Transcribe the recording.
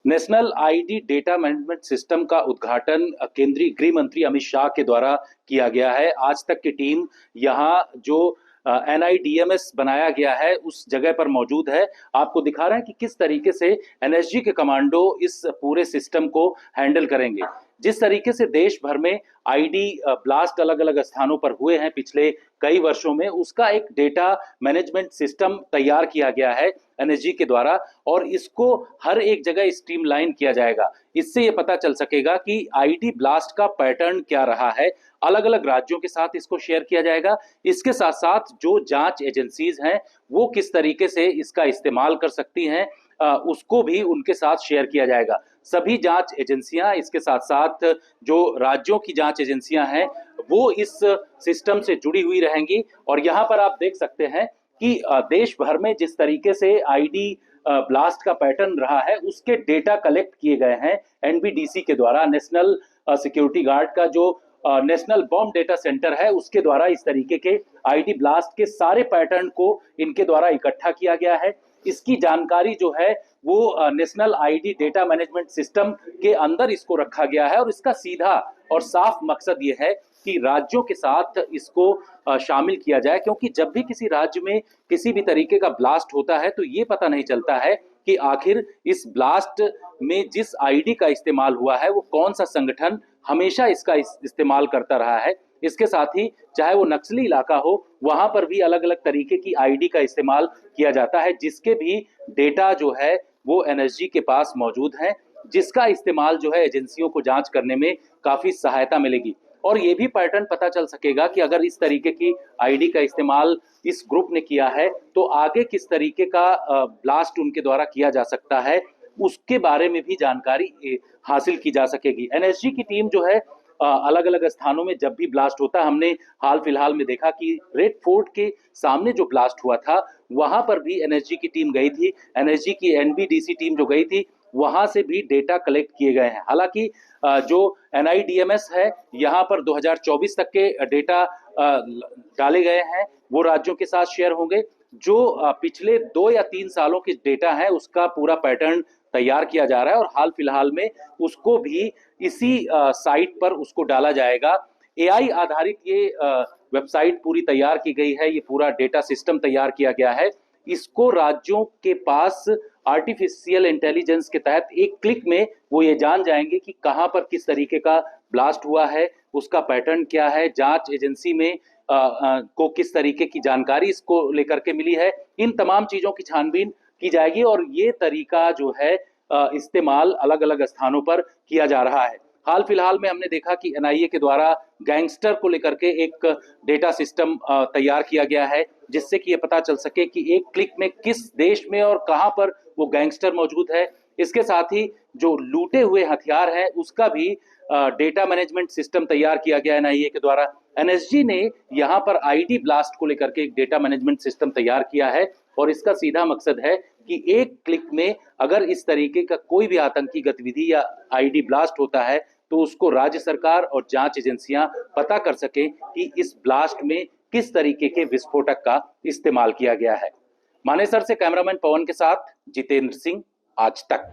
National ID data management system का उद्घाटन केंद्रीय गृह मंत्री अमित शाह के द्वारा किया गया है। आज तक की टीम यहाँ जो NIDMS बनाया गया है उस जगह पर मौजूद है। आपको दिखा रहे हैं कि किस तरीके से NSG के कमांडो इस पूरे सिस्टम को हैंडल करेंगे। जिस तरीके से देश भर में आईडी ब्लास्ट अलग अलग स्थानों पर हुए हैं पिछले कई वर्षों में, उसका एक डेटा मैनेजमेंट सिस्टम तैयार किया गया है NSG के द्वारा और इसको हर एक जगह स्ट्रीमलाइन किया जाएगा। इससे ये पता चल सकेगा कि आईडी ब्लास्ट का पैटर्न क्या रहा है। अलग अलग राज्यों के साथ इसको शेयर किया जाएगा। इसके साथ साथ जो जांच एजेंसीज हैं वो किस तरीके से इसका इस्तेमाल कर सकती हैं उसको भी उनके साथ शेयर किया जाएगा। सभी जांच एजेंसियां, इसके साथ साथ जो राज्यों की जांच एजेंसियां हैं वो इस सिस्टम से जुड़ी हुई रहेंगी। और यहाँ पर आप देख सकते हैं कि देश भर में जिस तरीके से आईडी ब्लास्ट का पैटर्न रहा है उसके डेटा कलेक्ट किए गए हैं NBDC के द्वारा। नेशनल सिक्योरिटी गार्ड का जो नेशनल बॉम्ब डेटा सेंटर है उसके द्वारा इस तरीके के आईडी ब्लास्ट के सारे पैटर्न को इनके द्वारा इकट्ठा किया गया है। इसकी जानकारी जो है वो national ID data management system के अंदर इसको रखा गया है और इसका सीधा और साफ मकसद ये है कि राज्यों के साथ इसको शामिल किया जाए, क्योंकि जब भी किसी राज्य में किसी भी तरीके का ब्लास्ट होता है तो ये पता नहीं चलता है कि आखिर इस ब्लास्ट में जिस आईडी का इस्तेमाल हुआ है वो कौन सा संगठन हमेशा इसका इस्तेमाल करता रहा है। इसके साथ ही चाहे वो नक्सली इलाका हो वहां पर भी अलग अलग तरीके की आईडी का इस्तेमाल किया जाता है, जिसके भी डेटा जो है वो NSG के पास मौजूद है, जिसका इस्तेमाल जो है एजेंसियों को जांच करने में काफी सहायता मिलेगी। और ये भी पैटर्न पता चल सकेगा कि अगर इस तरीके की आईडी का इस्तेमाल इस ग्रुप ने किया है तो आगे किस तरीके का ब्लास्ट उनके द्वारा किया जा सकता है, उसके बारे में भी जानकारी हासिल की जा सकेगी। NSG की टीम जो है अलग अलग स्थानों में जब भी ब्लास्ट होता है, हमने हाल फिलहाल में देखा कि रेड फोर्ट के सामने जो ब्लास्ट हुआ था वहां पर भी NSG की टीम गई थी। NSG की NBDC टीम जो गई थी वहां से भी डेटा कलेक्ट किए गए हैं। हालांकि जो NIDMS है यहाँ पर 2024 तक के डेटा डाले गए हैं, वो राज्यों के साथ शेयर होंगे। जो पिछले 2 या 3 सालों के डेटा है उसका पूरा पैटर्न तैयार किया जा रहा है और हाल फिलहाल में उसको भी इसी साइट पर उसको डाला जाएगा। AI आधारित ये वेबसाइट पूरी तैयार की गई है, ये पूरा डेटा सिस्टम तैयार किया गया है। इसको राज्यों के पास आर्टिफिशियल इंटेलिजेंस के तहत एक क्लिक में वो ये जान जाएंगे कि कहां पर किस तरीके का ब्लास्ट हुआ है, उसका पैटर्न क्या है, जांच एजेंसी में को किस तरीके की जानकारी इसको लेकर के मिली है। इन तमाम चीजों की छानबीन की जाएगी और ये तरीका जो है इस्तेमाल अलग अलग स्थानों पर किया जा रहा है। हाल फिलहाल में हमने देखा कि NIA के द्वारा गैंगस्टर को लेकर के एक डेटा सिस्टम तैयार किया गया है, जिससे कि ये पता चल सके कि एक क्लिक में किस देश में और कहां पर वो गैंगस्टर मौजूद है। इसके साथ ही जो लूटे हुए हथियार है उसका भी डेटा मैनेजमेंट सिस्टम तैयार किया गया NIA के द्वारा। NSG ने यहाँ पर आईडी ब्लास्ट को लेकर के एक डेटा मैनेजमेंट सिस्टम तैयार किया है और इसका सीधा मकसद है कि एक क्लिक में अगर इस तरीके का कोई भी आतंकी गतिविधि या आईडी ब्लास्ट होता है तो उसको राज्य सरकार और जांच एजेंसियां पता कर सके कि इस ब्लास्ट में किस तरीके के विस्फोटक का इस्तेमाल किया गया है। मानेसर से कैमरामैन पवन के साथ जितेंद्र सिंह, आज तक।